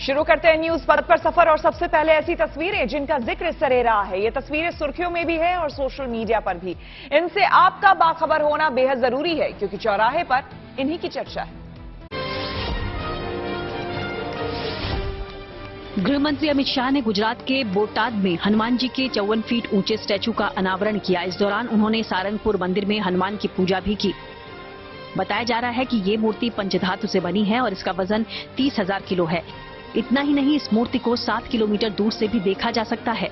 शुरू करते हैं न्यूज पथ पर सफर और सबसे पहले ऐसी तस्वीरें जिनका जिक्र सरे रहा है। ये तस्वीरें सुर्खियों में भी है और सोशल मीडिया पर भी। इनसे आपका बाखबर होना बेहद जरूरी है क्योंकि चौराहे पर इन्हीं की चर्चा है। गृह मंत्री अमित शाह ने गुजरात के बोटाद में हनुमान जी के 54 फीट ऊंचे स्टैचू का अनावरण किया। इस दौरान उन्होंने सारंगपुर मंदिर में हनुमान की पूजा भी की। बताया जा रहा है कि ये मूर्ति पंचधातु से बनी है और इसका वजन 30,000 किलो है। इतना ही नहीं, इस मूर्ति को 7 किलोमीटर दूर से भी देखा जा सकता है।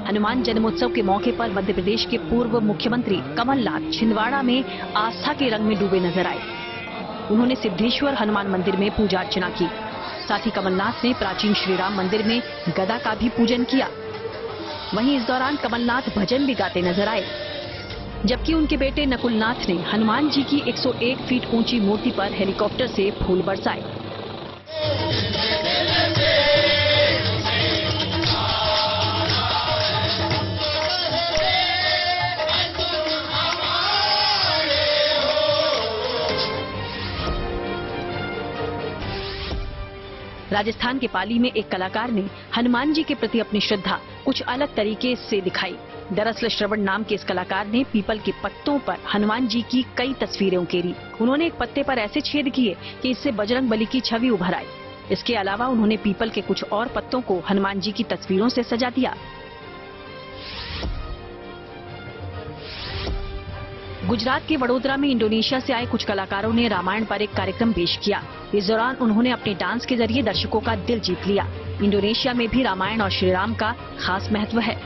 हनुमान जन्मोत्सव के मौके पर मध्य प्रदेश के पूर्व मुख्यमंत्री कमलनाथ छिंदवाड़ा में आस्था के रंग में डूबे नजर आए। उन्होंने सिद्धेश्वर हनुमान मंदिर में पूजा अर्चना की। साथ ही कमलनाथ ने प्राचीन श्री राम मंदिर में गदा का भी पूजन किया। वहीं इस दौरान कमलनाथ भजन भी गाते नजर आए, जबकि उनके बेटे नकुलनाथ ने हनुमान जी की 101 फीट ऊंची मूर्ति पर हेलीकॉप्टर से फूल बरसाए। राजस्थान के पाली में एक कलाकार ने हनुमान जी के प्रति अपनी श्रद्धा कुछ अलग तरीके से दिखाई। दरअसल श्रवण नाम के इस कलाकार ने पीपल के पत्तों पर हनुमान जी की कई तस्वीरें उकेरी। उन्होंने एक पत्ते पर ऐसे छेद किए कि इससे बजरंग बली की छवि उभर आई। इसके अलावा उन्होंने पीपल के कुछ और पत्तों को हनुमान जी की तस्वीरों से सजा दिया। गुजरात के वडोदरा में इंडोनेशिया से आए कुछ कलाकारों ने रामायण पर एक कार्यक्रम पेश किया। इस दौरान उन्होंने अपने डांस के जरिए दर्शकों का दिल जीत लिया। इंडोनेशिया में भी रामायण और श्री राम का खास महत्व है।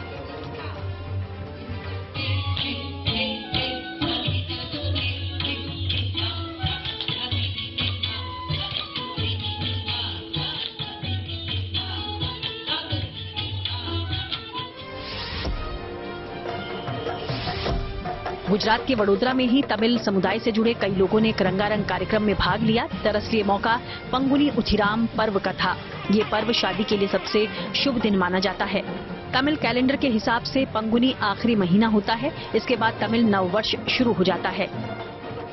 गुजरात के वडोदरा में ही तमिल समुदाय से जुड़े कई लोगों ने एक रंगारंग कार्यक्रम में भाग लिया। दरअसल ये मौका पंगुनी उथिराम पर्व का था। ये पर्व शादी के लिए सबसे शुभ दिन माना जाता है। तमिल कैलेंडर के हिसाब से पंगुनी आखिरी महीना होता है। इसके बाद तमिल नववर्ष शुरू हो जाता है।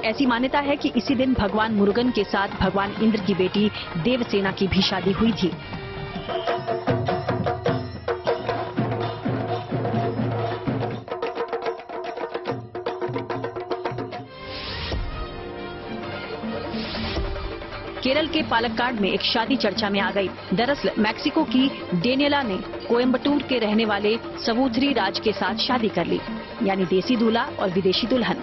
ऐसी मान्यता है कि इसी दिन भगवान मुरुगन के साथ भगवान इंद्र की बेटी देवसेना की भी शादी हुई थी। केरल के पालक्काड में एक शादी चर्चा में आ गई। दरअसल मैक्सिको की डेनियला ने कोयम्बटूर के रहने वाले सबूथरी राज के साथ शादी कर ली, यानी देसी दूल्हा और विदेशी दुल्हन।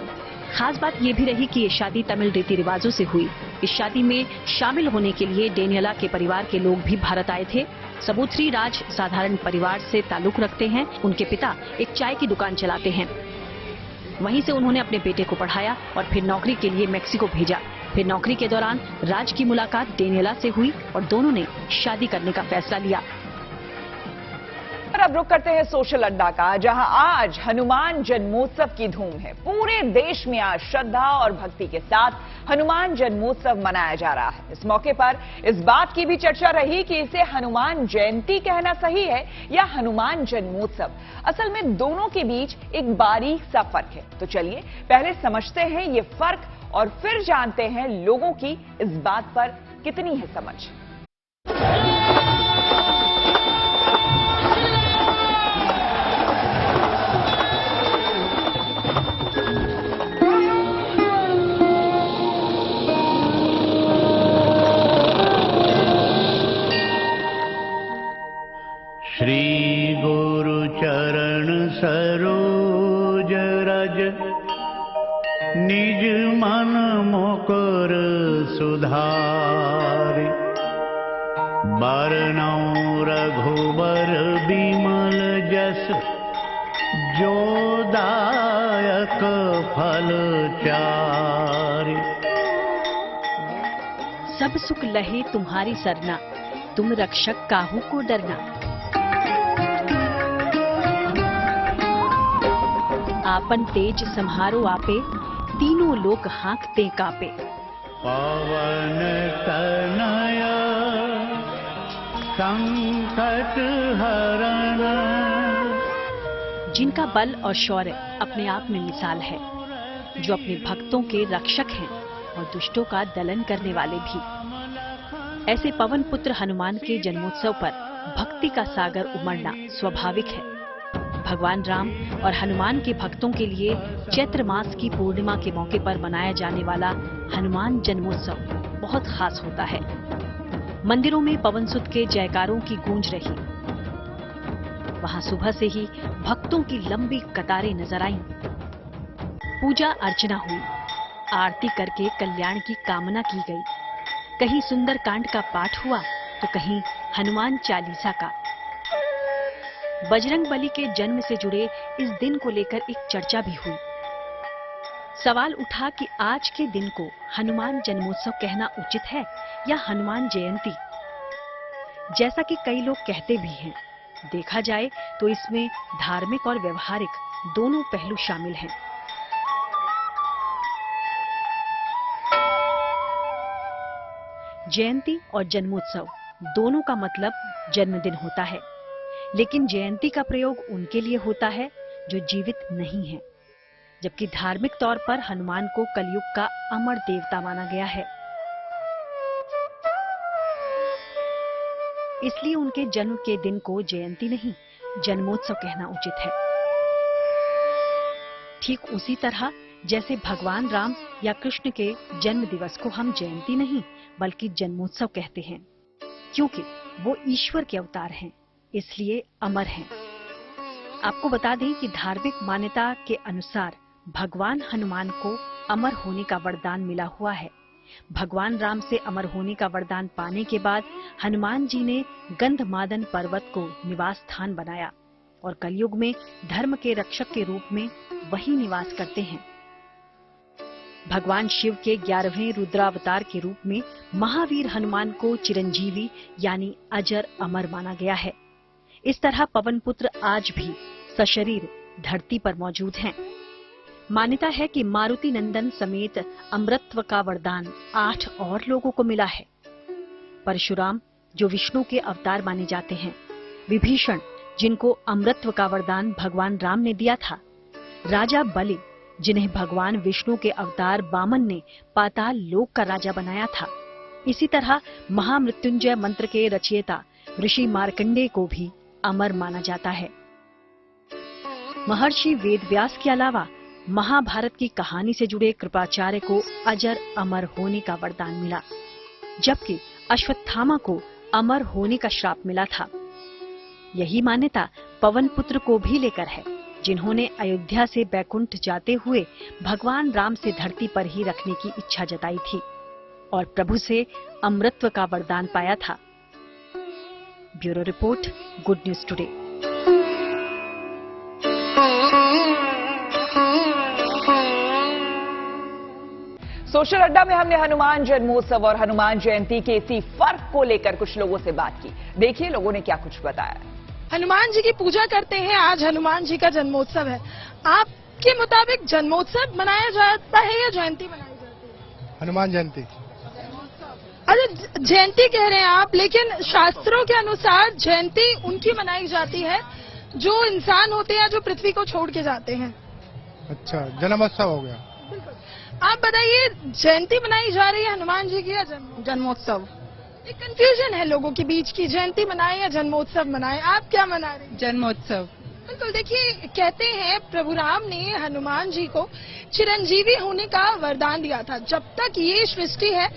खास बात यह भी रही कि ये शादी तमिल रीति रिवाजों से हुई। इस शादी में शामिल होने के लिए डेनियला के परिवार के लोग भी भारत आए थे। सबूथरी राज साधारण परिवार से ताल्लुक रखते हैं। उनके पिता एक चाय की दुकान चलाते हैं। वहीं से उन्होंने अपने बेटे को पढ़ाया और फिर नौकरी के लिए मैक्सिको भेजा। फिर नौकरी के दौरान राज की मुलाकात डेनियला से हुई और दोनों ने शादी करने का फैसला लिया। अब रुक करते हैं सोशल अड्डा का, जहां आज हनुमान जन्मोत्सव की धूम है। पूरे देश में आज श्रद्धा और भक्ति के साथ हनुमान जन्मोत्सव मनाया जा रहा है। इस मौके पर इस बात की भी चर्चा रही कि इसे हनुमान जयंती कहना सही है या हनुमान जन्मोत्सव। असल में दोनों के बीच एक बारीक सा फर्क है। तो चलिए पहले समझते हैं ये फर्क और फिर जानते हैं लोगों की इस बात पर कितनी है समझ। श्री गुरु चरण सरोज रज निज मन मुकुर सुधारि बरनउँ रघुबर बिमल जस जो दायक फल चारि। सब सुख लहे तुम्हारी सरना, तुम रक्षक काहू को डरना। आपन तेज सम्हारो आपे, तीनों लोक हाँकते कापे। पवन तनय संकट हरण। जिनका बल और शौर्य अपने आप में मिसाल है, जो अपने भक्तों के रक्षक हैं। और दुष्टों का दलन करने वाले भी। ऐसे पवन पुत्र हनुमान के जन्मोत्सव पर भक्ति का सागर उमड़ना स्वाभाविक है। भगवान राम और हनुमान के भक्तों के लिए चैत्र मास की पूर्णिमा के मौके पर मनाया जाने वाला हनुमान जन्मोत्सव बहुत खास होता है। मंदिरों में पवन सुत के जयकारों की गूंज रही। वहां सुबह से ही भक्तों की लंबी कतारें नजर आईं। पूजा अर्चना हुई, आरती करके कल्याण की कामना की गई। कहीं सुंदर कांड का पाठ हुआ तो कहीं हनुमान चालीसा का। बजरंग बली के जन्म से जुड़े इस दिन को लेकर एक चर्चा भी हुई। सवाल उठा कि आज के दिन को हनुमान जन्मोत्सव कहना उचित है या हनुमान जयंती। जैसा कि कई लोग कहते भी हैं, देखा जाए तो इसमें धार्मिक और व्यवहारिक दोनों पहलू शामिल हैं। जयंती और जन्मोत्सव दोनों का मतलब जन्मदिन होता है, लेकिन जयंती का प्रयोग उनके लिए होता है जो जीवित नहीं है, जबकि धार्मिक तौर पर हनुमान को कलयुग का अमर देवता माना गया है। इसलिए उनके जन्म के दिन को जयंती नहीं, जन्मोत्सव कहना उचित है। ठीक उसी तरह जैसे भगवान राम या कृष्ण के जन्म दिवस को हम जयंती नहीं बल्कि जन्मोत्सव कहते हैं, क्योंकि वो ईश्वर के अवतार हैं, इसलिए अमर हैं। आपको बता दें कि धार्मिक मान्यता के अनुसार भगवान हनुमान को अमर होने का वरदान मिला हुआ है। भगवान राम से अमर होने का वरदान पाने के बाद हनुमान जी ने गंधमादन पर्वत को निवास स्थान बनाया और कलयुग में धर्म के रक्षक के रूप में वही निवास करते हैं। भगवान शिव के 11वें रुद्रावतार के रूप में महावीर हनुमान को चिरंजीवी यानी अजर अमर माना गया है। इस तरह पवन पुत्र आज भी सशरीर धरती पर मौजूद हैं। मान्यता है कि मारुति नंदन समेत अमरत्व का वरदान 8 और लोगों को मिला है। परशुराम जो विष्णु के अवतार माने जाते हैं, विभीषण जिनको अमरत्व का वरदान भगवान राम ने दिया था, राजा बलि जिन्हें भगवान विष्णु के अवतार वामन ने पाताल लोक का राजा बनाया था। इसी तरह महामृत्युंजय मंत्र के रचयिता ऋषि मार्कंडेय को भी अमर माना जाता है। महर्षि वेदव्यास के अलावा महाभारत की कहानी से जुड़े कृपाचार्य को अजर अमर होने का वरदान मिला, जबकि अश्वत्थामा को अमर होने का श्राप मिला था। यही मान्यता पवन पुत्र को भी लेकर है, जिन्होंने अयोध्या से बैकुंठ जाते हुए भगवान राम से धरती पर ही रखने की इच्छा जताई थी और प्रभु से अमरत्व का वरदान पाया था। Bureau report, good news today. Social अड्डा में हमने हनुमान जन्मोत्सव और हनुमान जयंती के इसी फर्क को लेकर कुछ लोगों से बात की। देखिए लोगों ने क्या कुछ बताया। हनुमान जी की पूजा करते हैं, आज हनुमान जी का जन्मोत्सव है। आपके मुताबिक जन्मोत्सव मनाया जाता है या जयंती मनाई जाती है? हनुमान जयंती। अच्छा, जयंती कह रहे हैं आप, लेकिन शास्त्रों के अनुसार जयंती उनकी मनाई जाती है जो इंसान होते हैं, जो पृथ्वी को छोड़ के जाते हैं। अच्छा, जन्मोत्सव हो गया। आप बताइए, जयंती मनाई जा रही है हनुमान जी की या जन्मोत्सव? एक कंफ्यूजन है लोगों के बीच की जयंती मनाए या जन्मोत्सव मनाए। आप क्या मना रहे हैं? जन्मोत्सव। बिल्कुल, देखिए कहते हैं प्रभु राम ने हनुमान जी को चिरंजीवी होने का वरदान दिया था। जब तक ये सृष्टि है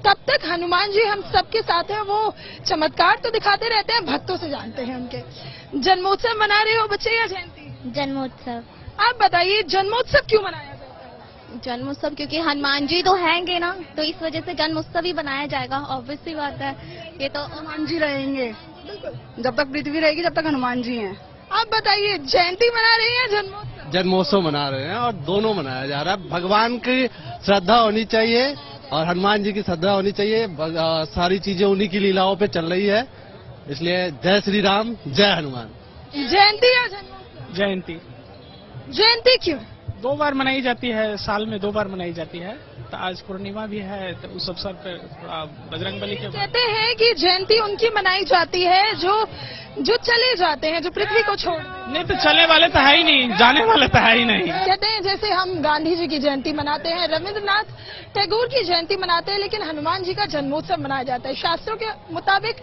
तब तक हनुमान जी हम सबके साथ हैं। वो चमत्कार तो दिखाते रहते हैं, भक्तों से जानते हैं उनके। जन्मोत्सव मना रहे हो बच्चे या जयंती? जन्मोत्सव। आप बताइए जन्मोत्सव क्यों मनाया जाता है? जन्मोत्सव क्योंकि हनुमान जी तो हैंगे ना, तो इस वजह से जन्मोत्सव ही बनाया जाएगा। ऑब्वियस सी बात है, ये तो हनुमान जी रहेंगे। जब तक पृथ्वी रहेगी तब तक हनुमान जी हैं। आप बताइए जयंती मना रहे हैं या जन्मोत्सव? जन्मोत्सव मना रहे हैं और दोनों मनाया जा रहा है। भगवान की श्रद्धा होनी चाहिए और हनुमान जी की श्रद्धा होनी चाहिए। सारी चीजें उन्हीं की लीलाओं पे चल रही है, इसलिए जय श्री राम, जय हनुमान। जयंती या जन्मोत्सव? जयंती। जयंती क्यों? 2 बार मनाई जाती है, साल में 2 बार मनाई जाती है। साथ आज पूर्णिमा भी है, तो उस अवसर पर थोड़ा बजरंगबली के कहते हैं कि जयंती उनकी मनाई जाती है जो चले जाते हैं, जो पृथ्वी को छोड़। नहीं तो चले वाले तो है ही नहीं, जाने वाले तो है ही नहीं। कहते हैं जैसे हम गांधी जी की जयंती मनाते हैं, रविंद्रनाथ टैगोर की जयंती मनाते हैं, लेकिन हनुमान जी का जन्मोत्सव मनाया जाता है। शास्त्रों के मुताबिक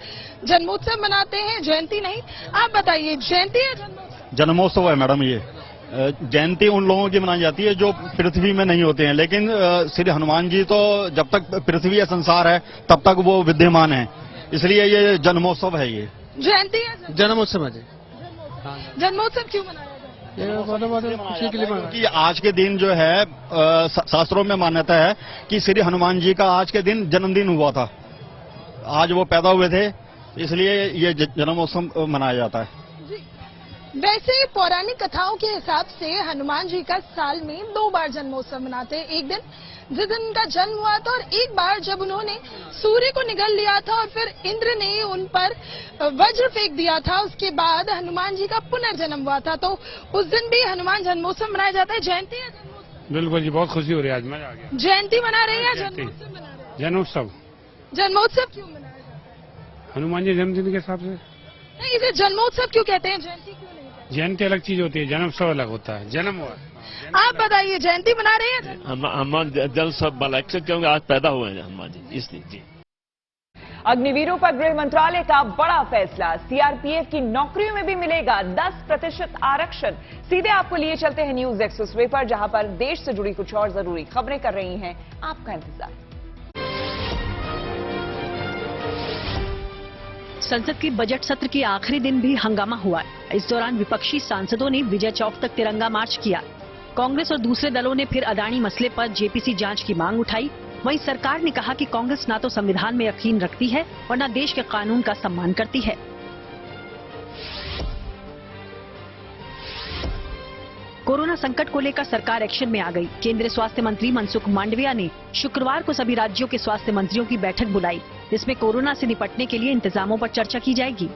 जन्मोत्सव मनाते हैं, जयंती नहीं। आप बताइए, जयंती है जन्मोत्सव? जन्मोत्सव है मैडम। ये जयंती उन लोगों की मनाई जाती है जो पृथ्वी में नहीं होते हैं, लेकिन श्री हनुमान जी तो जब तक पृथ्वी या संसार है तब तक वो विद्यमान है, इसलिए ये जन्मोत्सव है। ये जयंती है, जन्मोत्सव है। जन्मोत्सव क्यों मनाया जाता है? खुशी के लिए कि आज के दिन जो है शास्त्रों में मान्यता है कि श्री हनुमान जी का आज के दिन जन्मदिन हुआ था, आज वो पैदा हुए थे, इसलिए ये जन्मोत्सव मनाया जाता है। वैसे पौराणिक कथाओं के हिसाब से हनुमान जी का साल में 2 बार जन्मोत्सव मनाते हैं। एक दिन जिस दिन उनका जन्म हुआ था, और एक बार जब उन्होंने सूर्य को निगल लिया था और फिर इंद्र ने उन पर वज्र फेंक दिया था, उसके बाद हनुमान जी का पुनर्जन्म हुआ था। तो उस दिन भी हनुमान जन्मोत्सव मनाया जाता है। जयंती है जन्मोत्सव? बिल्कुल जी, बहुत खुशी हो रही है, आज मजा आ गया। जयंती मना रहे हैं या जन्मोत्सव मना रहे हैं? जन्मोत्सव। जन्मोत्सव क्यों मनाया जाता है? हनुमान जी जन्मदिन के हिसाब से। नहीं, इसे जन्मोत्सव क्यों कहते हैं, जयंती क्यों नहीं? जयंती अलग चीज होती है, जन्मोत्सव अलग होता है। जन्म हुआ। आप बताइए, जयंती मना रहे हैं? हनुमान जन्मोत्सव वाला क्योंकि आज पैदा हुए हैं हनुमान जी, इसलिए जी। अग्निवीरों पर गृह मंत्रालय का बड़ा फैसला, सीआरपीएफ की नौकरियों में भी मिलेगा 10% आरक्षण। सीधे आपको लिए चलते हैं न्यूज एक्सप्रेसवे पर, जहां पर देश से जुड़ी कुछ और जरूरी खबरें कर रही हैं आपका इंतजार। संसद के बजट सत्र के आखिरी दिन भी हंगामा हुआ। इस दौरान विपक्षी सांसदों ने विजय चौक तक तिरंगा मार्च किया। कांग्रेस और दूसरे दलों ने फिर अदानी मसले पर जेपीसी जांच की मांग उठाई। वहीं सरकार ने कहा कि कांग्रेस ना तो संविधान में यकीन रखती है और न देश के कानून का सम्मान करती है। कोरोना संकट को लेकर सरकार एक्शन में आ गई। केंद्रीय स्वास्थ्य मंत्री मनसुख मांडविया ने शुक्रवार को सभी राज्यों के स्वास्थ्य मंत्रियों की बैठक बुलाई। इसमें कोरोना से निपटने के लिए इंतजामों पर चर्चा की जाएगी।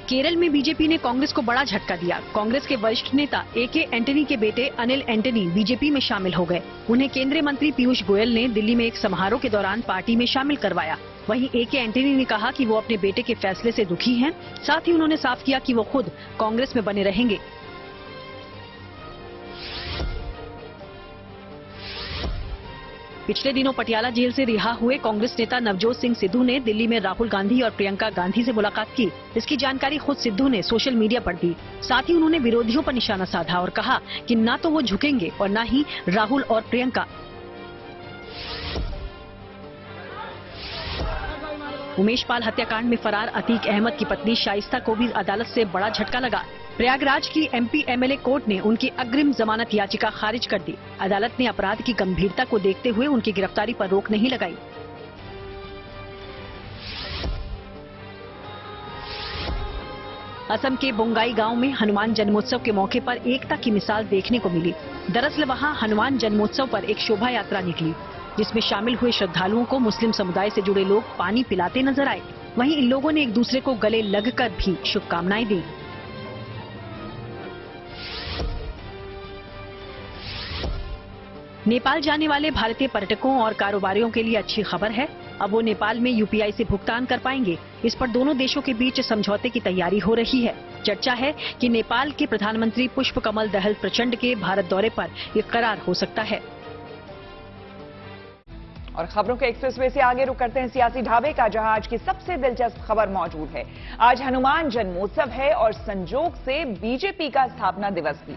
केरल में बीजेपी ने कांग्रेस को बड़ा झटका दिया। कांग्रेस के वरिष्ठ नेता एके एंटनी के बेटे अनिल एंटनी बीजेपी में शामिल हो गए। उन्हें केंद्रीय मंत्री पीयूष गोयल ने दिल्ली में एक समारोह के दौरान पार्टी में शामिल करवाया। वहीं एके एंटनी ने कहा कि वो अपने बेटे के फैसले से दुखी हैं। साथ ही उन्होंने साफ किया कि वो खुद कांग्रेस में बने रहेंगे। पिछले दिनों पटियाला जेल से रिहा हुए कांग्रेस नेता नवजोत सिंह सिद्धू ने दिल्ली में राहुल गांधी और प्रियंका गांधी से मुलाकात की। इसकी जानकारी खुद सिद्धू ने सोशल मीडिया पर दी। साथ ही उन्होंने विरोधियों पर निशाना साधा और कहा कि न तो वो झुकेंगे और न ही राहुल और प्रियंका। उमेश पाल हत्याकांड में फरार अतीक अहमद की पत्नी शाइस्ता को भी अदालत से बड़ा झटका लगा। प्रयागराज की एमपी एमएलए कोर्ट ने उनकी अग्रिम जमानत याचिका खारिज कर दी। अदालत ने अपराध की गंभीरता को देखते हुए उनकी गिरफ्तारी पर रोक नहीं लगाई। असम के बोंगाई गांव में हनुमान जन्मोत्सव के मौके पर एकता की मिसाल देखने को मिली। दरअसल वहां हनुमान जन्मोत्सव पर एक शोभा यात्रा निकली, जिसमें शामिल हुए श्रद्धालुओं को मुस्लिम समुदाय से जुड़े लोग पानी पिलाते नजर आए। वहीं इन लोगों ने एक दूसरे को गले लगकर भी शुभकामनाएं दी। नेपाल जाने वाले भारतीय पर्यटकों और कारोबारियों के लिए अच्छी खबर है। अब वो नेपाल में यूपीआई से भुगतान कर पाएंगे। इस पर दोनों देशों के बीच समझौते की तैयारी हो रही है। चर्चा है कि नेपाल के प्रधानमंत्री पुष्प कमल दहल प्रचंड के भारत दौरे पर ये करार हो सकता है। और खबरों के एक्सप्रेसवे से आगे रुक करते हैं सियासी ढाबे का, जहां आज की सबसे दिलचस्प खबर मौजूद है। आज हनुमान जन्मोत्सव है और संजोग से बीजेपी का स्थापना दिवस भी।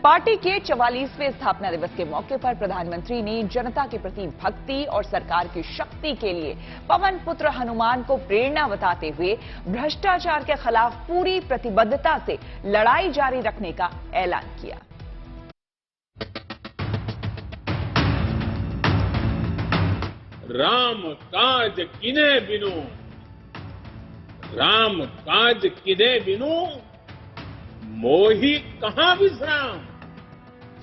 पार्टी के 44वें स्थापना दिवस के मौके पर प्रधानमंत्री ने जनता के प्रति भक्ति और सरकार की शक्ति के लिए पवन पुत्र हनुमान को प्रेरणा बताते हुए भ्रष्टाचार के खिलाफ पूरी प्रतिबद्धता से लड़ाई जारी रखने का ऐलान किया। राम काज किने बिनु, राम काज किने बिनु मोहि कहां विश्राम।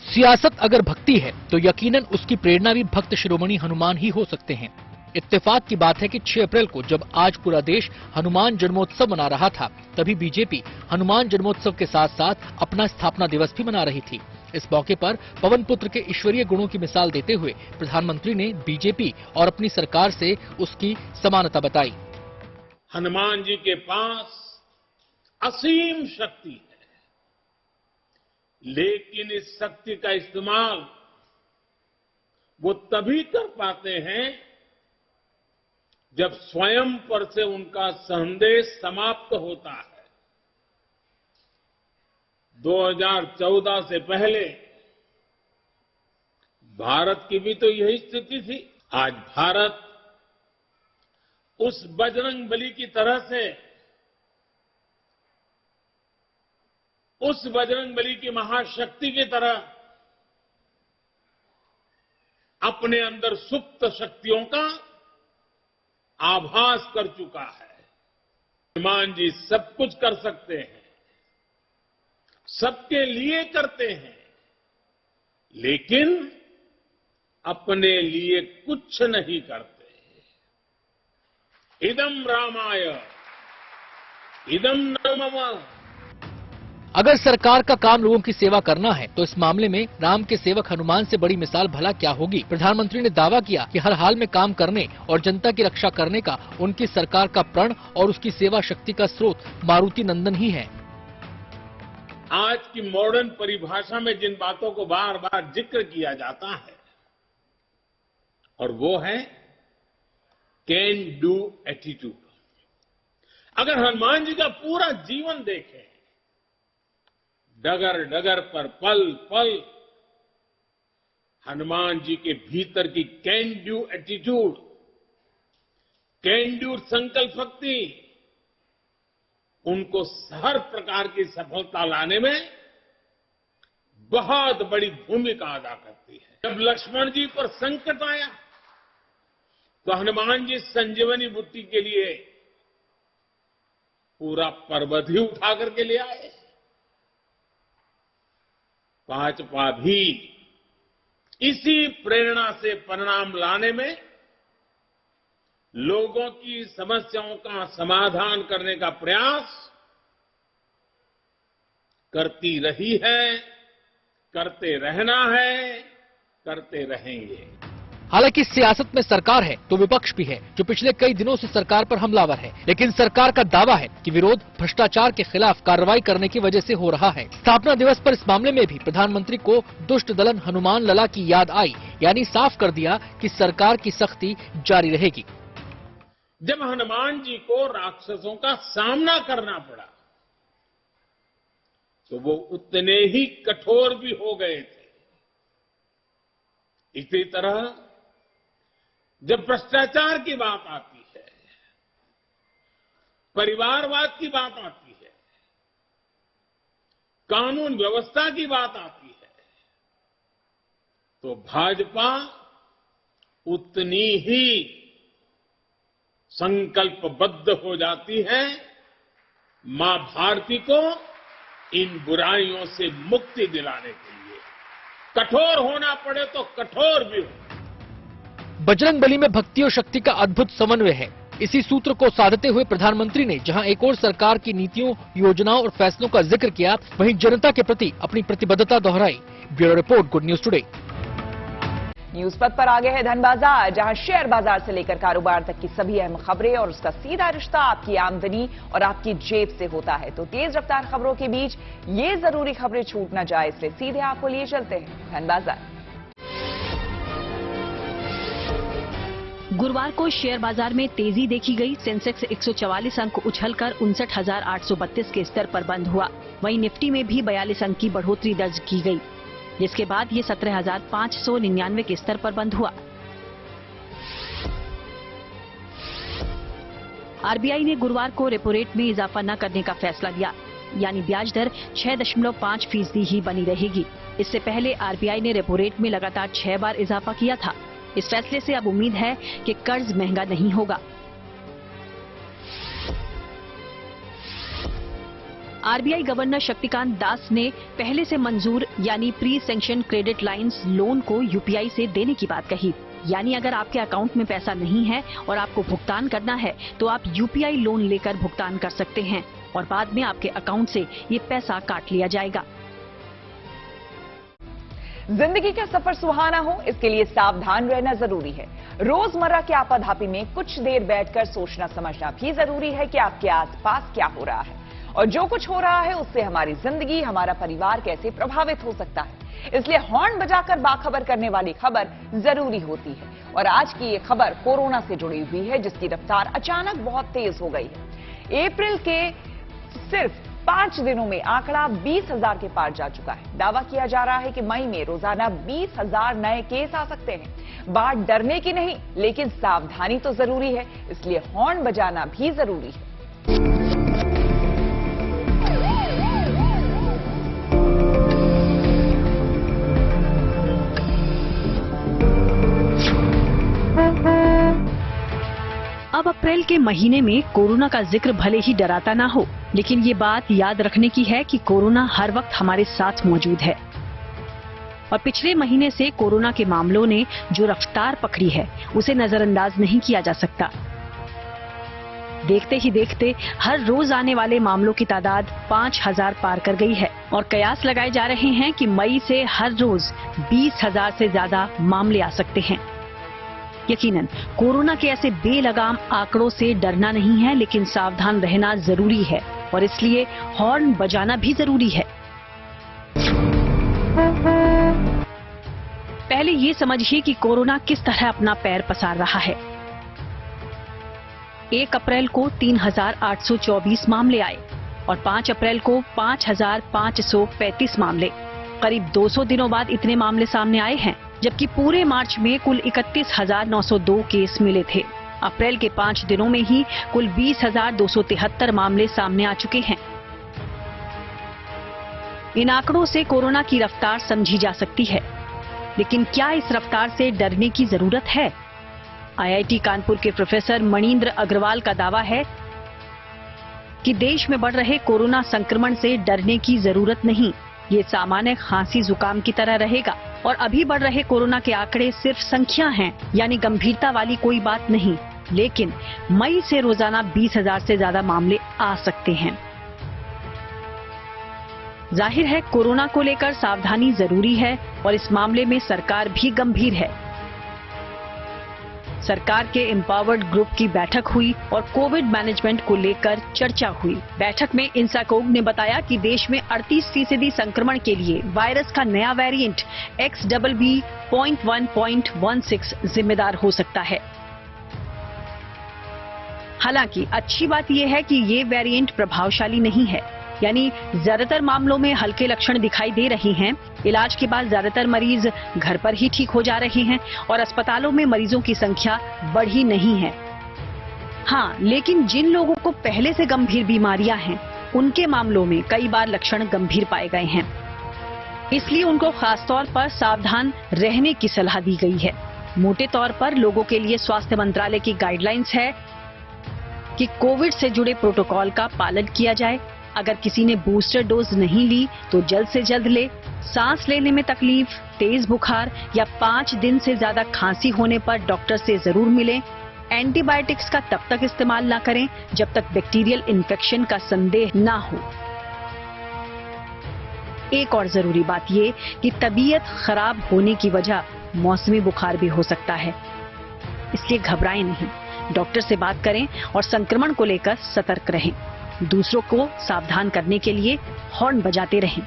सियासत अगर भक्ति है तो यकीनन उसकी प्रेरणा भी भक्त शिरोमणि हनुमान ही हो सकते हैं। इत्तेफाक की बात है कि 6 अप्रैल को जब आज पूरा देश हनुमान जन्मोत्सव मना रहा था, तभी बीजेपी हनुमान जन्मोत्सव के साथ साथ अपना स्थापना दिवस भी मना रही थी। इस मौके पर पवन पुत्र के ईश्वरीय गुणों की मिसाल देते हुए प्रधानमंत्री ने बीजेपी और अपनी सरकार से उसकी समानता बताई। हनुमान जी के पास असीम शक्ति है, लेकिन इस शक्ति का इस्तेमाल वो तभी कर पाते हैं जब स्वयं पर से उनका संदेश समाप्त होता है। 2014 से पहले भारत की भी तो यही स्थिति थी। आज भारत उस बजरंगबली की तरह से, उस बजरंगबली की महाशक्ति की तरह अपने अंदर सुप्त शक्तियों का आभास कर चुका है। हनुमान जी सब कुछ कर सकते हैं, सबके लिए करते हैं, लेकिन अपने लिए कुछ नहीं करते। इदम रामाय इदम न मम। अगर सरकार का काम लोगों की सेवा करना है तो इस मामले में राम के सेवक हनुमान से बड़ी मिसाल भला क्या होगी। प्रधानमंत्री ने दावा किया कि हर हाल में काम करने और जनता की रक्षा करने का उनकी सरकार का प्रण और उसकी सेवा शक्ति का स्रोत मारुति नंदन ही है। आज की मॉडर्न परिभाषा में जिन बातों को बार बार जिक्र किया जाता है, और वो है कैन डू एटीट्यूड। अगर हनुमान जी का पूरा जीवन देखें, डगर डगर पर पल पल हनुमान जी के भीतर की can do attitude, can do संकल्प शक्ति उनको हर प्रकार की सफलता लाने में बहुत बड़ी भूमिका अदा करती है। जब लक्ष्मण जी पर संकट आया तो हनुमान जी संजीवनी बूटी के लिए पूरा पर्वत ही उठा करके ले आए। भाजपा भी इसी प्रेरणा से परिणाम लाने में, लोगों की समस्याओं का समाधान करने का प्रयास करती रही है, करते रहना है, करते रहेंगे। हालांकि सियासत में सरकार है तो विपक्ष भी है, जो पिछले कई दिनों से सरकार पर हमलावर है। लेकिन सरकार का दावा है कि विरोध भ्रष्टाचार के खिलाफ कार्रवाई करने की वजह से हो रहा है। स्थापना दिवस पर इस मामले में भी प्रधानमंत्री को दुष्ट दलन हनुमान लला की याद आई, यानी साफ कर दिया कि सरकार की सख्ती जारी रहेगी। जब हनुमान जी को राक्षसों का सामना करना पड़ा तो वो उतने ही कठोर भी हो गए थे। इसी तरह जब भ्रष्टाचार की बात आती है, परिवारवाद की बात आती है, कानून व्यवस्था की बात आती है, तो भाजपा उतनी ही संकल्पबद्ध हो जाती है मां भारती को इन बुराइयों से मुक्ति दिलाने के लिए। कठोर होना पड़े तो कठोर भी हो। बजरंगबली में भक्ति और शक्ति का अद्भुत समन्वय है। इसी सूत्र को साधते हुए प्रधानमंत्री ने जहां एक और सरकार की नीतियों, योजनाओं और फैसलों का जिक्र किया, वहीं जनता के प्रति अपनी प्रतिबद्धता दोहराई। Bureau report, good news today. News पथ पर आगे है धन बाजार, जहां शेयर बाजार से लेकर कारोबार तक की सभी अहम खबरें और उसका सीधा रिश्ता आपकी आमदनी और आपकी जेब से होता है। तो तेज रफ्तार खबरों के बीच ये जरूरी खबरें छूट न जाए, इसलिए सीधे आपको लिए चलते हैं धन बाजार। गुरुवार को शेयर बाजार में तेजी देखी गई। सेंसेक्स 144 अंक उछलकर 59,832 के स्तर पर बंद हुआ। वहीं निफ्टी में भी 42 अंक की बढ़ोतरी दर्ज की गई, जिसके बाद ये 17,599 के स्तर पर बंद हुआ। आरबीआई ने गुरुवार को रेपो रेट में इजाफा न करने का फैसला लिया, यानी ब्याज दर 6.5% ही बनी रहेगी। इससे पहले आरबीआई ने रेपो रेट में लगातार 6 बार इजाफा किया था। इस फैसले से अब उम्मीद है कि कर्ज महंगा नहीं होगा। आरबीआई गवर्नर शक्तिकांत दास ने पहले से मंजूर यानी pre sanction credit lines loan को यूपीआई से देने की बात कही। यानी अगर आपके अकाउंट में पैसा नहीं है और आपको भुगतान करना है तो आप यूपीआई लोन लेकर भुगतान कर सकते हैं और बाद में आपके अकाउंट से ये पैसा काट लिया जाएगा। जिंदगी का सफर सुहाना हो, इसके लिए सावधान रहना जरूरी है। रोजमर्रा के आपाधापी में कुछ देर बैठकर सोचना समझना भी जरूरी है कि आपके आसपास क्या हो रहा है और जो कुछ हो रहा है उससे हमारी जिंदगी, हमारा परिवार कैसे प्रभावित हो सकता है। इसलिए हॉर्न बजाकर बाखबर करने वाली खबर जरूरी होती है। और आज की ये खबर कोरोना से जुड़ी हुई है, जिसकी रफ्तार अचानक बहुत तेज हो गई है। अप्रैल के सिर्फ 5 दिनों में आंकड़ा 20,000 के पार जा चुका है। दावा किया जा रहा है कि मई में रोजाना 20,000 नए केस आ सकते हैं। बात डरने की नहीं, लेकिन सावधानी तो जरूरी है, इसलिए हॉर्न बजाना भी जरूरी है। अब अप्रैल के महीने में कोरोना का जिक्र भले ही डराता ना हो, लेकिन ये बात याद रखने की है कि कोरोना हर वक्त हमारे साथ मौजूद है। और पिछले महीने से कोरोना के मामलों ने जो रफ्तार पकड़ी है, उसे नजरअंदाज नहीं किया जा सकता। देखते ही देखते हर रोज आने वाले मामलों की तादाद 5,000 पार कर गई है और कयास लगाए जा रहे हैं कि मई से हर रोज 20,000 से ज्यादा मामले आ सकते हैं। यकीनन कोरोना के ऐसे बेलगाम आंकड़ों से डरना नहीं है, लेकिन सावधान रहना जरूरी है और इसलिए हॉर्न बजाना भी जरूरी है। पहले ये समझिए कि कोरोना किस तरह अपना पैर पसार रहा है। 1 अप्रैल को 3,824 मामले आए और 5 अप्रैल को 5,535 मामले। करीब 200 दिनों बाद इतने मामले सामने आए हैं, जबकि पूरे मार्च में कुल 31,902 केस मिले थे। अप्रैल के 5 दिनों में ही कुल 20,273 मामले सामने आ चुके हैं। इन आंकड़ों से कोरोना की रफ्तार समझी जा सकती है, लेकिन क्या इस रफ्तार से डरने की जरूरत है? आईआईटी कानपुर के प्रोफेसर मणींद्र अग्रवाल का दावा है कि देश में बढ़ रहे कोरोना संक्रमण से डरने की जरूरत नहीं। ये सामान्य खांसी जुकाम की तरह रहेगा और अभी बढ़ रहे कोरोना के आंकड़े सिर्फ संख्या हैं, यानी गंभीरता वाली कोई बात नहीं। लेकिन मई से रोजाना 20,000 से ज्यादा मामले आ सकते हैं। जाहिर है कोरोना को लेकर सावधानी जरूरी है और इस मामले में सरकार भी गंभीर है। सरकार के एम्पावर्ड ग्रुप की बैठक हुई और कोविड मैनेजमेंट को लेकर चर्चा हुई। बैठक में इंसाकोग ने बताया कि देश में 38% संक्रमण के लिए वायरस का नया वेरिएंट XBB.1.16 जिम्मेदार हो सकता है। हालांकि अच्छी बात यह है कि ये वेरिएंट प्रभावशाली नहीं है, यानी ज्यादातर मामलों में हल्के लक्षण दिखाई दे रहे हैं। इलाज के बाद ज्यादातर मरीज घर पर ही ठीक हो जा रहे हैं और अस्पतालों में मरीजों की संख्या बढ़ी नहीं है। हाँ, लेकिन जिन लोगों को पहले से गंभीर बीमारियां हैं, उनके मामलों में कई बार लक्षण गंभीर पाए गए हैं। इसलिए उनको खासतौर पर सावधान रहने की सलाह दी गई है। मोटे तौर पर लोगों के लिए स्वास्थ्य मंत्रालय की गाइडलाइंस है कि कोविड से जुड़े प्रोटोकॉल का पालन किया जाए। अगर किसी ने बूस्टर डोज नहीं ली तो जल्द से जल्द ले। सांस लेने में तकलीफ, तेज बुखार या 5 दिन से ज्यादा खांसी होने पर डॉक्टर से जरूर मिलें। एंटीबायोटिक्स का तब तक इस्तेमाल ना करें जब तक बैक्टीरियल इन्फेक्शन का संदेह ना हो। एक और जरूरी बात ये कि तबीयत खराब होने की वजह मौसमी बुखार भी हो सकता है, इसलिए घबराएं नहीं। डॉक्टर से बात करें और संक्रमण को लेकर सतर्क रहें। दूसरों को सावधान करने के लिए हॉर्न बजाते रहें।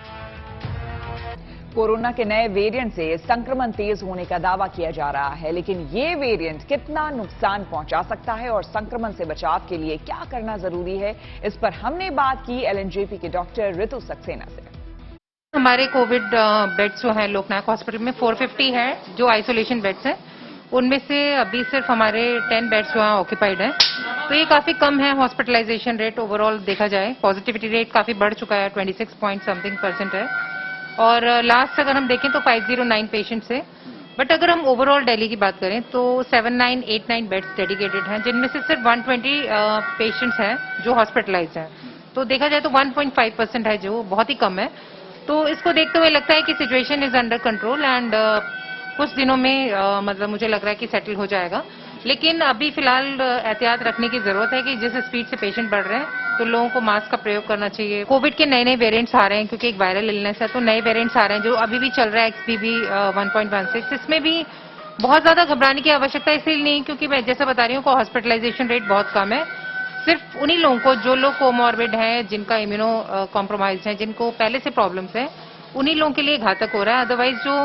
कोरोना के नए वेरिएंट से संक्रमण तेज होने का दावा किया जा रहा है, लेकिन ये वेरिएंट कितना नुकसान पहुंचा सकता है और संक्रमण से बचाव के लिए क्या करना जरूरी है, इस पर हमने बात की एलएनजेपी के डॉक्टर ऋतु सक्सेना से। हमारे कोविड बेड्स जो हैं लोकनायक हॉस्पिटल में 450 है जो आइसोलेशन बेड्स हैं, उनमें से अभी सिर्फ हमारे 10 बेड्स जो हैं ऑक्यूपाइड हैं। तो ये काफी कम है हॉस्पिटलाइजेशन रेट ओवरऑल देखा जाए। पॉजिटिविटी रेट काफी बढ़ चुका है, 26% है। और लास्ट अगर हम देखें तो 509 पेशेंट्स है। बट अगर हम ओवरऑल दिल्ली की बात करें तो 7989 बेड्स डेडिकेटेड हैं, जिनमें से सिर्फ 120 पेशेंट्स हैं जो हॉस्पिटलाइज्ड हैं। तो देखा जाए तो 1.5% है, जो बहुत ही कम है। तो इसको देखते हुए लगता है कि situation is under control and कुछ दिनों में मतलब मुझे लग रहा है कि सेटल हो जाएगा। लेकिन अभी फिलहाल एहतियात रखने की जरूरत है कि जिस स्पीड से पेशेंट बढ़ रहे हैं तो लोगों को मास्क का प्रयोग करना चाहिए। कोविड के नए नए वेरिएंट्स आ रहे हैं क्योंकि एक वायरल इलनेस है, तो नए वेरिएंट्स आ रहे हैं जो अभी भी चल रहा है XBB 1.16। इसमें भी बहुत ज्यादा घबराने की आवश्यकता इसलिए नहीं क्योंकि मैं जैसे बता रही हूँ को हॉस्पिटलाइजेशन रेट बहुत कम है। सिर्फ उन्हीं लोगों को जो लोग कोमॉर्बिड हैं, जिनका इम्यूनो कॉम्प्रोमाइज है, जिनको पहले से प्रॉब्लम्स है, उन्हीं लोगों के लिए घातक हो रहा है। अदरवाइज जो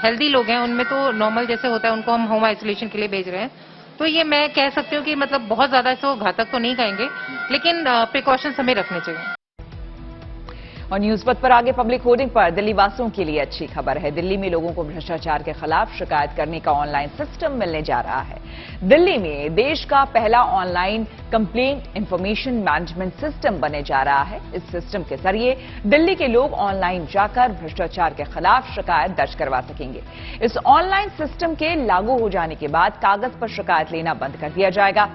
हेल्दी लोग हैं उनमें तो नॉर्मल जैसे होता है उनको हम होम आइसोलेशन के लिए भेज रहे हैं। तो ये मैं कह सकती हूँ कि मतलब बहुत ज्यादा इसको घातक तो नहीं कहेंगे, लेकिन प्रिकॉशंस हमें रखने चाहिए। और न्यूज पथ पर आगे पब्लिक होर्डिंग पर दिल्ली वासियों के लिए अच्छी खबर है। दिल्ली में लोगों को भ्रष्टाचार के खिलाफ शिकायत करने का ऑनलाइन सिस्टम मिलने जा रहा है। दिल्ली में देश का पहला online complaint information management system बनने जा रहा है। इस सिस्टम के जरिए दिल्ली के लोग ऑनलाइन जाकर भ्रष्टाचार के खिलाफ शिकायत दर्ज करवा सकेंगे। इस ऑनलाइन सिस्टम के लागू हो जाने के बाद कागज पर शिकायत लेना बंद कर दिया जाएगा।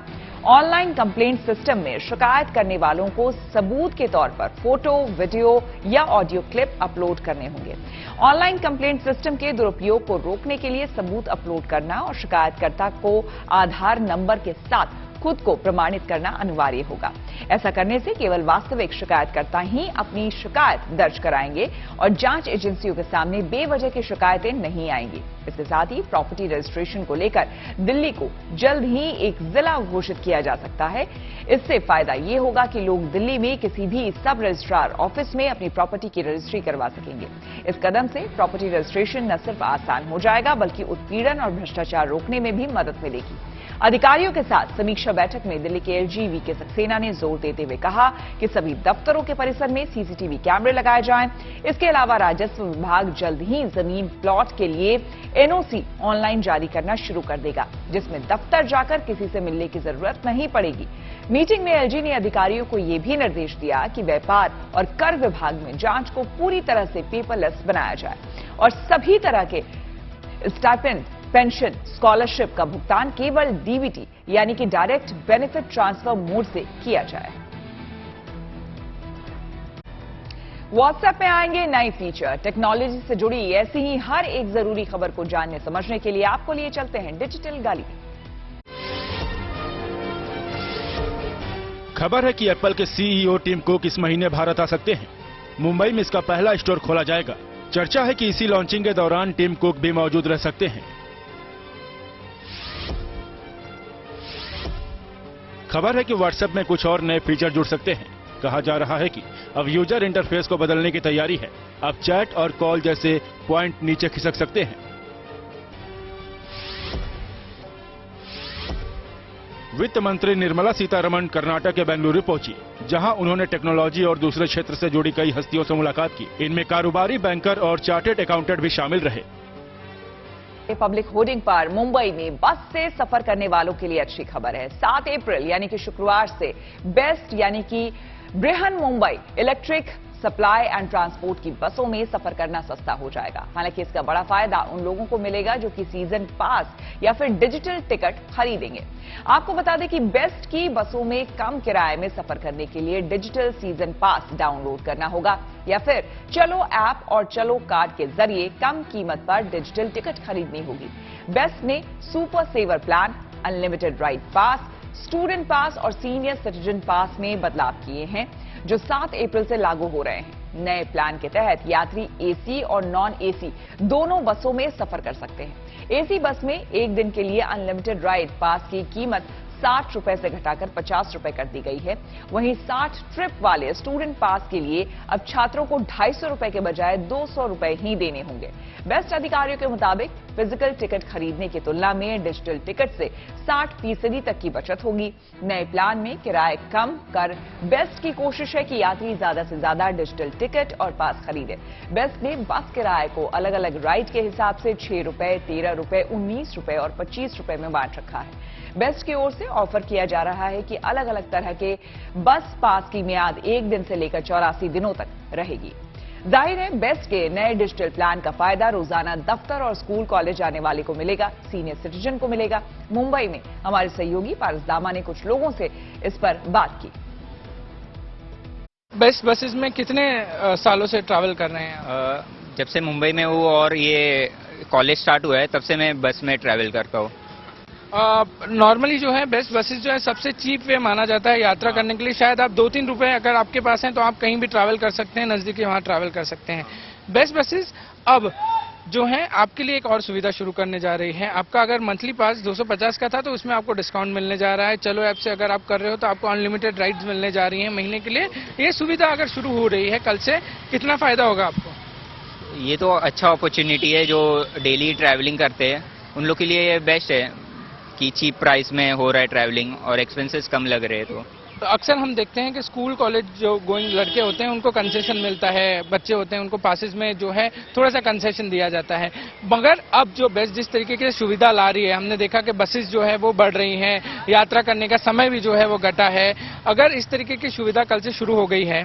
ऑनलाइन कंप्लेंट सिस्टम में शिकायत करने वालों को सबूत के तौर पर फोटो, वीडियो या ऑडियो क्लिप अपलोड करने होंगे। ऑनलाइन कंप्लेंट सिस्टम के दुरुपयोग को रोकने के लिए सबूत अपलोड करना और शिकायतकर्ता को आधार नंबर के साथ खुद को प्रमाणित करना अनिवार्य होगा। ऐसा करने से केवल वास्तविक शिकायतकर्ता ही अपनी शिकायत दर्ज कराएंगे और जांच एजेंसियों के सामने बेवजह की शिकायतें नहीं आएंगी। इसके साथ ही प्रॉपर्टी रजिस्ट्रेशन को लेकर दिल्ली को जल्द ही एक जिला घोषित किया जा सकता है। इससे फायदा ये होगा कि लोग दिल्ली में किसी भी सब रजिस्ट्रार ऑफिस में अपनी प्रॉपर्टी की रजिस्ट्री करवा सकेंगे। इस कदम से प्रॉपर्टी रजिस्ट्रेशन न सिर्फ आसान हो जाएगा बल्कि उत्पीड़न और भ्रष्टाचार रोकने में भी मदद मिलेगी। अधिकारियों के साथ समीक्षा बैठक में दिल्ली के एलजी वीके सक्सेना ने जोर देते हुए कहा कि सभी दफ्तरों के परिसर में सीसीटीवी कैमरे लगाए जाएं। इसके अलावा राजस्व विभाग जल्द ही जमीन प्लॉट के लिए एनओसी ऑनलाइन जारी करना शुरू कर देगा, जिसमें दफ्तर जाकर किसी से मिलने की जरूरत नहीं पड़ेगी। मीटिंग में एलजी ने अधिकारियों को यह भी निर्देश दिया कि व्यापार और कर विभाग में जांच को पूरी तरह से पेपरलेस बनाया जाए और सभी तरह के स्टाइपेंड, पेंशन, स्कॉलरशिप का भुगतान केवल डीबीटी यानी कि डायरेक्ट बेनिफिट ट्रांसफर मोड से किया जाए। व्हाट्सएप में आएंगे नए फीचर। टेक्नोलॉजी से जुड़ी ऐसी ही हर एक जरूरी खबर को जानने समझने के लिए आपको लिए चलते हैं डिजिटल गली। खबर है कि एप्पल के सीईओ टिम कुक इस महीने भारत आ सकते हैं। मुंबई में इसका पहला स्टोर खोला जाएगा। चर्चा है कि इसी लॉन्चिंग के दौरान टिम कुक भी मौजूद रह सकते हैं। खबर है कि व्हाट्सएप में कुछ और नए फीचर जुड़ सकते हैं। कहा जा रहा है कि अब यूजर इंटरफेस को बदलने की तैयारी है। अब चैट और कॉल जैसे पॉइंट नीचे खिसक सकते हैं। वित्त मंत्री निर्मला सीतारमण कर्नाटक के बेंगलुरु पहुंची, जहां उन्होंने टेक्नोलॉजी और दूसरे क्षेत्र से जुड़ी कई हस्तियों से मुलाकात की। इनमें कारोबारी, बैंकर और चार्टर्ड अकाउंटेंट भी शामिल रहे। पब्लिक होर्डिंग पर मुंबई में बस से सफर करने वालों के लिए अच्छी खबर है। 7 अप्रैल यानी कि शुक्रवार से बेस्ट यानी कि Brihan Mumbai electric supply and transport की बसों में सफर करना सस्ता हो जाएगा। हालांकि इसका बड़ा फायदा उन लोगों को मिलेगा जो कि सीजन पास या फिर डिजिटल टिकट खरीदेंगे। आपको बता दें कि बेस्ट की बसों में कम किराए में सफर करने के लिए डिजिटल सीजन पास डाउनलोड करना होगा या फिर चलो ऐप और चलो कार्ड के जरिए कम कीमत पर डिजिटल टिकट खरीदनी होगी। बेस्ट ने super saver plan, unlimited ride pass, student pass और सीनियर सिटीजन पास में बदलाव किए हैं जो 7 अप्रैल से लागू हो रहे हैं। नए प्लान के तहत यात्री एसी और नॉन एसी दोनों बसों में सफर कर सकते हैं। एसी बस में एक दिन के लिए अनलिमिटेड राइड पास की कीमत 60 रुपए से घटाकर 50 रुपए कर दी गई है। वहीं 60 ट्रिप वाले स्टूडेंट पास के लिए अब छात्रों को 250 रुपए के बजाय 200 रुपए ही देने होंगे। बेस्ट अधिकारियों के मुताबिक फिजिकल टिकट खरीदने की तुलना में डिजिटल टिकट से 60% तक की बचत होगी। नए प्लान में किराए कम कर बेस्ट की कोशिश है कि यात्री ज्यादा से ज्यादा डिजिटल टिकट और पास खरीदे। बेस्ट ने बस किराए को अलग अलग राइड के हिसाब से 6 रुपए, 13 रुपए, 19 रुपए और 25 रुपए में बांट रखा है। बेस्ट की ओर से ऑफर किया जा रहा है कि अलग अलग तरह के बस पास की मियाद 1 दिन से लेकर 84 दिनों तक रहेगी। जाहिर है बेस्ट के नए डिजिटल प्लान का फायदा रोजाना दफ्तर और स्कूल कॉलेज जाने वाले को मिलेगा, सीनियर सिटीजन को मिलेगा। मुंबई में हमारे सहयोगी पारस दामा ने कुछ लोगों से इस पर बात की। बेस्ट बसेस में कितने सालों से ट्रैवल कर रहे हैं? जब से मुंबई में हूँ और ये कॉलेज स्टार्ट हुआ है तब से मैं बस में ट्रैवल करता हूँ। नॉर्मली जो है बेस्ट बसेस जो है सबसे चीप वे माना जाता है यात्रा करने के लिए। शायद आप 2-3 रुपए अगर आपके पास हैं तो आप कहीं भी ट्रैवल कर सकते हैं, नजदीकी वहाँ ट्रैवल कर सकते हैं। बेस्ट बसेस अब जो है आपके लिए एक और सुविधा शुरू करने जा रही है। आपका अगर मंथली पास 250 का था तो उसमें आपको डिस्काउंट मिलने जा रहा है। चलो ऐप से अगर आप कर रहे हो तो आपको अनलिमिटेड राइड्स मिलने जा रही हैं महीने के लिए। ये सुविधा अगर शुरू हो रही है कल से, कितना फायदा होगा आपको? ये तो अच्छा अपॉर्चुनिटी है, जो डेली ट्रैवलिंग करते हैं उन लोग के लिए ये बेस्ट है कि चीप प्राइस में हो रहा है ट्रैवलिंग और एक्सपेंसेस कम लग रहे हैं। तो अक्सर हम देखते हैं कि स्कूल कॉलेज जो गोइंग लड़के होते हैं उनको कंसेशन मिलता है, बच्चे होते हैं उनको पासेस में जो है थोड़ा सा कंसेशन दिया जाता है। मगर अब जो बेस्ट जिस तरीके की सुविधा ला रही है, हमने देखा कि बसेस जो है वो बढ़ रही हैं, यात्रा करने का समय भी जो है वो घटा है। अगर इस तरीके की सुविधा कल से शुरू हो गई है,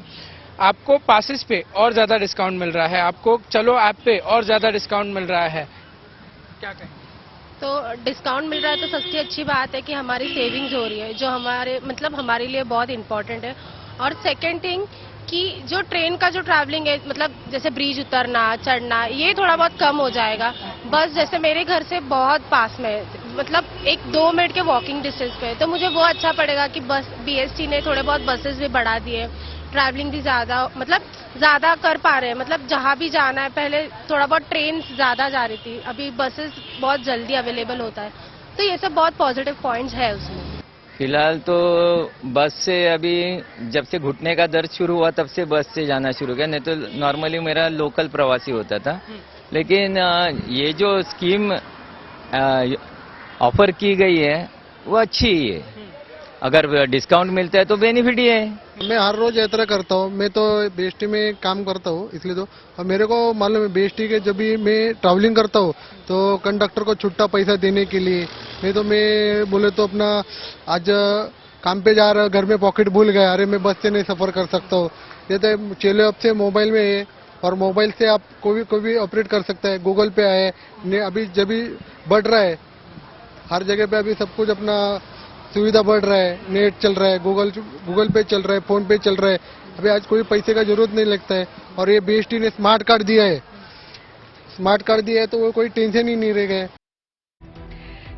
आपको पासेस पे और ज्यादा डिस्काउंट मिल रहा है, आपको चलो ऐप पे और ज्यादा डिस्काउंट मिल रहा है, क्या कहें? तो डिस्काउंट मिल रहा है तो सबसे अच्छी बात है कि हमारी सेविंग्स हो रही है, जो हमारे लिए बहुत इंपॉर्टेंट है। और सेकंड थिंग कि जो ट्रेन का जो ट्रैवलिंग है, मतलब जैसे ब्रिज उतरना चढ़ना, ये थोड़ा बहुत कम हो जाएगा। बस जैसे मेरे घर से बहुत पास में है, मतलब 1-2 मिनट के वॉकिंग डिस्टेंस पे है, तो मुझे वो अच्छा पड़ेगा कि बस बीएसटी ने थोड़े बहुत बसेस भी बढ़ा दिए, ट्रैवलिंग भी ज्यादा कर पा रहे हैं। मतलब जहाँ भी जाना है, पहले थोड़ा बहुत ट्रेन ज्यादा जा रही थी, अभी बसेस बहुत जल्दी अवेलेबल होता है, तो ये सब बहुत पॉजिटिव पॉइंट्स है उसमें। फिलहाल तो बस से अभी जब से घुटने का दर्द शुरू हुआ तब से बस से जाना शुरू किया, नहीं तो नॉर्मली मेरा लोकल प्रवासी होता था। लेकिन ये जो स्कीम ऑफर की गई है वो अच्छी है, अगर डिस्काउंट मिलता है तो बेनिफिट ही है। मैं हर रोज यात्रा करता हूँ, मैं तो बीएसटी में काम करता हूँ, इसलिए तो और मेरे को मालूम है बीएसटी के जब भी मैं ट्रैवलिंग करता हूँ तो कंडक्टर को छुट्टा पैसा देने के लिए, नहीं तो मैं बोले तो अपना आज काम पे जा रहा, घर में पॉकेट भूल गया, अरे मैं बस से नहीं सफर कर सकता हूँ, ये तो चलो अब से मोबाइल में है और मोबाइल से आप कोई भी ऑपरेट कर सकता है। गूगल पे आए, अभी जब भी बढ़ रहा है हर जगह पे, अभी सब कुछ अपना सुविधा बढ़ रहा है, नेट चल रहा है, गूगल पे चल रहा है, फोन पे चल रहा है, अभी आज कोई पैसे का जरूरत नहीं लगता है। और ये बीएसटी ने स्मार्ट कार्ड दिया है, तो वो कोई टेंशन ही नहीं रह गए।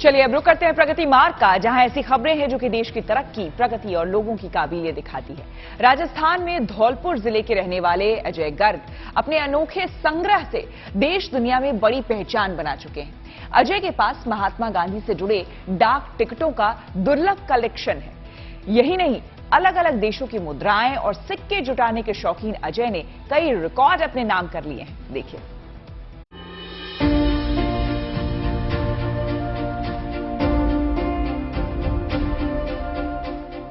चलिए अब रुक करते हैं प्रगति मार्ग का, जहां ऐसी खबरें हैं जो कि देश की तरक्की, प्रगति और लोगों की काबिलियत दिखाती है। राजस्थान में धौलपुर जिले के रहने वाले अजय गर्ग अपने अनोखे संग्रह से देश दुनिया में बड़ी पहचान बना चुके हैं। अजय के पास महात्मा गांधी से जुड़े डाक टिकटों का दुर्लभ कलेक्शन है। यही नहीं, अलग अलग देशों की मुद्राएं और सिक्के जुटाने के शौकीन अजय ने कई रिकॉर्ड अपने नाम कर लिए हैं। देखिए।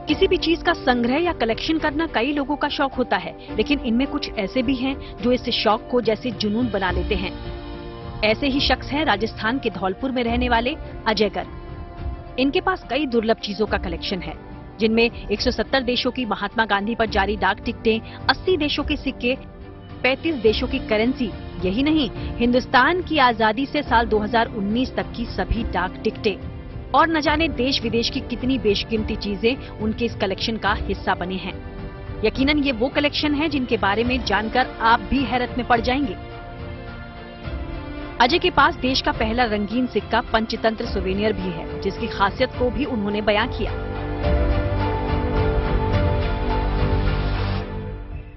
किसी भी चीज का संग्रह या कलेक्शन करना कई लोगों का शौक होता है, लेकिन इनमें कुछ ऐसे भी हैं जो इस शौक को जैसे जुनून बना लेते हैं। ऐसे ही शख्स हैं राजस्थान के धौलपुर में रहने वाले अजय गर्ग। इनके पास कई दुर्लभ चीजों का कलेक्शन है, जिनमें 170 देशों की महात्मा गांधी पर जारी डाक टिकटें, 80 देशों के सिक्के, 35 देशों की करेंसी। यही नहीं, हिंदुस्तान की आजादी से साल 2019 तक की सभी डाक टिकटें और न जाने देश विदेश की कितनी बेशकीमती चीजें उनके इस कलेक्शन का हिस्सा बने हैं। यकीनन ये वो कलेक्शन है जिनके बारे में जानकर आप भी हैरत में पड़ जाएंगे। अजय के पास देश का पहला रंगीन सिक्का पंचतंत्र सुवेनियर भी है, जिसकी खासियत को भी उन्होंने बयां किया।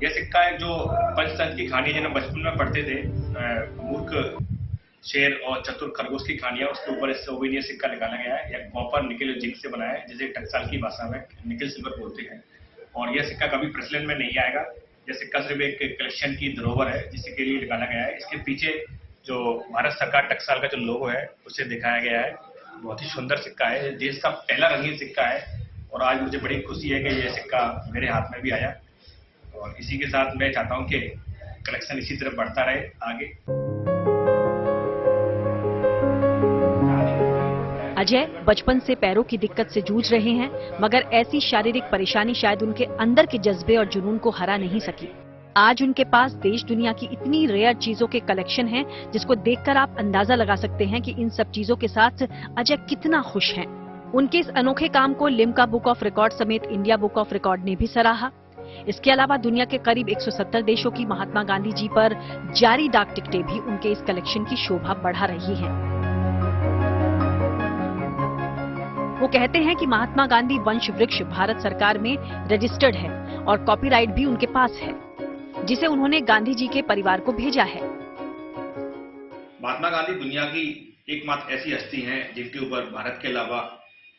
यह सिक्का है जो पंचतंत्र की कहानी जिन्हें बचपन में पढ़ते थे, मूर्ख शेर और चतुर खरगोश की कहानियां, उसके ऊपर सोवेनियर सिक्का निकाला गया है। यह कॉपर, निकल और जिंक से बना है, जिसे टकसाल की भाषा में निकल सिल्वर बोलते हैं। और यह सिक्का कभी प्रचलन में नहीं आएगा। यह सिक्का सिर्फ एक कलेक्शन की धरोहर है जिसके लिए निकाला गया है। इसके पीछे जो भारत सरकार टकसाल का जो लोगो है उसे दिखाया गया है। बहुत ही सुंदर सिक्का है, देश का पहला रंगीन सिक्का है और आज मुझे बड़ी खुशी है कि यह सिक्का मेरे हाथ में भी आया। और इसी के साथ मैं चाहता हूँ कि कलेक्शन इसी तरह बढ़ता रहे आगे। अजय बचपन से पैरों की दिक्कत से जूझ रहे हैं, मगर ऐसी शारीरिक परेशानी शायद उनके अंदर के जज्बे और जुनून को हरा नहीं सकी। आज उनके पास देश दुनिया की इतनी रेयर चीजों के कलेक्शन हैं, जिसको देखकर आप अंदाजा लगा सकते हैं कि इन सब चीजों के साथ अजय कितना खुश हैं। उनके इस अनोखे काम को लिम्का बुक ऑफ रिकॉर्ड समेत इंडिया बुक ऑफ रिकॉर्ड ने भी सराहा। इसके अलावा दुनिया के करीब 170 देशों की महात्मा गांधी जी पर जारी डाक टिकटें भी उनके इस कलेक्शन की शोभा बढ़ा रही हैं। वो कहते हैं कि महात्मा गांधी वंश वृक्ष भारत सरकार में रजिस्टर्ड है और कॉपीराइट भी उनके पास है, जिसे उन्होंने गांधी जी के परिवार को भेजा है। महात्मा गांधी दुनिया की एकमात्र ऐसी हस्ती हैं जिनके ऊपर भारत के अलावा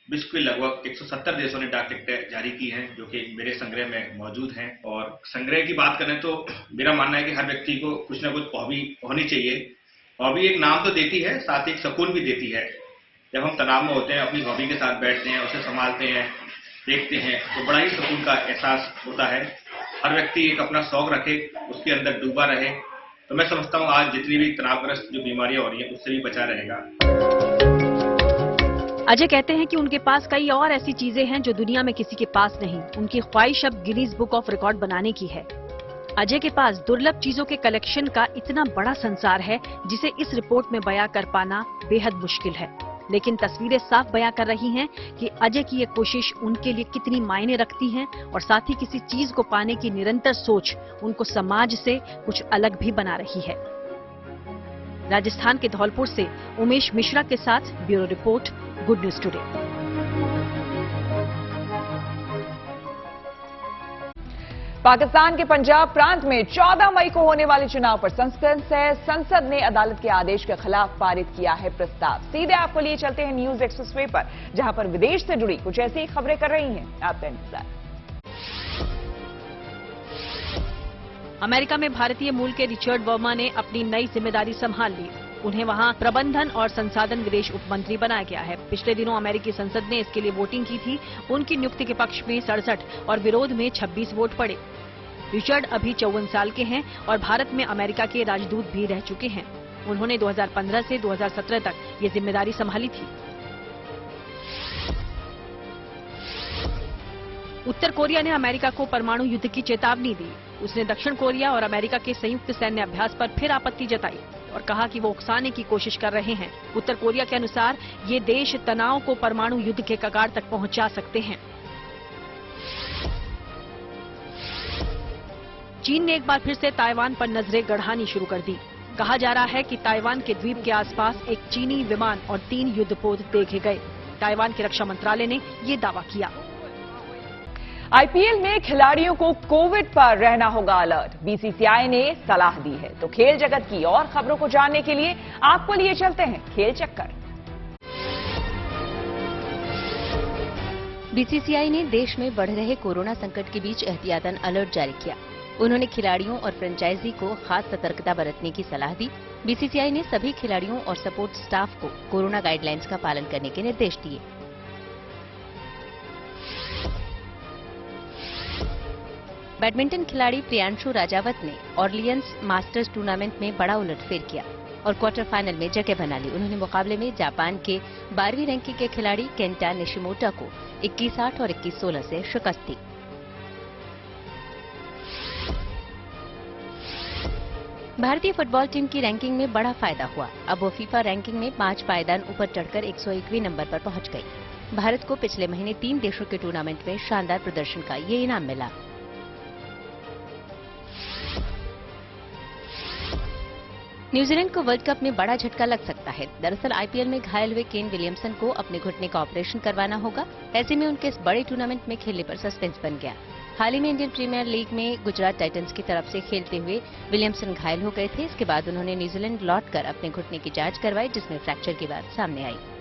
विश्व के लगभग 170 देशों ने डाक टिकटें जारी की हैं, जो कि मेरे संग्रह में मौजूद हैं। और संग्रह की बात करें तो मेरा मानना है कि हर व्यक्ति को कुछ न कुछ हॉबी होनी चाहिए। हॉबी एक नाम तो देती है, साथ ही एक सुकून भी देती है। जब हम तनाव में होते हैं, अपनी हॉबी के साथ बैठते हैं, उसे संभालते हैं, देखते हैं, तो बड़ा ही सुकून का एहसास होता है। हर व्यक्ति एक अपना शौक रखे, उसके अंदर डूबा रहे, तो मैं समझता हूँ आज जितनी भी तनावग्रस्त जो बीमारियां हो रही हैं उससे भी बचा रहेगा। अजय कहते हैं कि उनके पास कई और ऐसी चीजें हैं जो दुनिया में किसी के पास नहीं। उनकी ख्वाहिश अब गिनीज बुक ऑफ रिकॉर्ड बनाने की है। अजय के पास दुर्लभ चीजों के कलेक्शन का इतना बड़ा संसार है जिसे इस रिपोर्ट में बयां कर पाना बेहद मुश्किल है, लेकिन तस्वीरें साफ बयां कर रही हैं कि अजय की ये कोशिश उनके लिए कितनी मायने रखती है और साथ ही किसी चीज को पाने की निरंतर सोच उनको समाज से कुछ अलग भी बना रही है। राजस्थान के धौलपुर से उमेश मिश्रा के साथ bureau report, good news today. Pakistan के पंजाब प्रांत में 14 मई को होने वाले चुनाव पर सस्पेंस है। संसद ने अदालत के आदेश के खिलाफ पारित किया है प्रस्ताव। सीधे आपको लिए चलते हैं न्यूज एक्सप्रेसवे पर, जहां पर विदेश से जुड़ी कुछ ऐसी खबरें कर रही हैं आपका इंतजार। अमेरिका में भारतीय मूल के रिचर्ड वर्मा ने अपनी नई जिम्मेदारी संभाल ली। उन्हें वहां प्रबंधन और संसाधन विदेश उपमंत्री बनाया गया है। पिछले दिनों अमेरिकी संसद ने इसके लिए वोटिंग की थी। उनकी नियुक्ति के पक्ष में 67 और विरोध में 26 वोट पड़े। रिचर्ड अभी 54 साल के हैं और भारत में अमेरिका के राजदूत भी रह चुके हैं। उन्होंने 2015 से 2017 तक ये जिम्मेदारी संभाली थी। उत्तर कोरिया ने अमेरिका को परमाणु युद्ध की चेतावनी दी। उसने दक्षिण कोरिया और अमेरिका के संयुक्त सैन्य अभ्यास पर फिर आपत्ति जताई और कहा कि वो उकसाने की कोशिश कर रहे हैं। उत्तर कोरिया के अनुसार ये देश तनाव को परमाणु युद्ध के कगार तक पहुंचा सकते हैं। चीन ने एक बार फिर से ताइवान पर नजरें गड़ानी शुरू कर दी। कहा जा रहा है कि ताइवान के द्वीप के आसपास एक चीनी विमान और 3 युद्धपोत देखे गए। ताइवान के रक्षा मंत्रालय ने ये दावा किया। आईपीएल में खिलाड़ियों को कोविड पर रहना होगा अलर्ट, बीसीसीआई ने सलाह दी है। तो खेल जगत की और खबरों को जानने के लिए आपको लिए चलते हैं खेल चक्कर। बीसीसीआई ने देश में बढ़ रहे कोरोना संकट के बीच एहतियातन अलर्ट जारी किया। उन्होंने खिलाड़ियों और फ्रेंचाइजी को खास सतर्कता बरतने की सलाह दी। बीसीसीआई ने सभी खिलाड़ियों और सपोर्ट स्टाफ को कोरोना गाइडलाइंस का पालन करने के निर्देश दिए। बैडमिंटन खिलाड़ी प्रियांशु राजावत ने ऑरलियंस मास्टर्स टूर्नामेंट में बड़ा उलटफेर किया और क्वार्टर फाइनल में जगह बना ली। उन्होंने मुकाबले में जापान के 12वीं रैंकिंग के खिलाड़ी केंटा निशिमोटा को 21-8 और 21-16 से शिकस्त दी। भारतीय फुटबॉल टीम की रैंकिंग में बड़ा फायदा हुआ। अब वो फीफा रैंकिंग में 5 पायदान ऊपर चढ़कर 101वें नंबर पर पहुंच गई। भारत को पिछले महीने 3 देशों के टूर्नामेंट में शानदार प्रदर्शन का ये इनाम मिला। न्यूजीलैंड को वर्ल्ड कप में बड़ा झटका लग सकता है। दरअसल आईपीएल में घायल हुए केन विलियमसन को अपने घुटने का ऑपरेशन करवाना होगा। ऐसे में उनके इस बड़े टूर्नामेंट में खेलने पर सस्पेंस बन गया। हाल ही में इंडियन प्रीमियर लीग में गुजरात टाइटंस की तरफ से खेलते हुए विलियमसन घायल हो गए थे। इसके बाद उन्होंने न्यूजीलैंड लौटकर अपने घुटने की जांच करवाई, जिसमें फ्रैक्चर की बात सामने आई।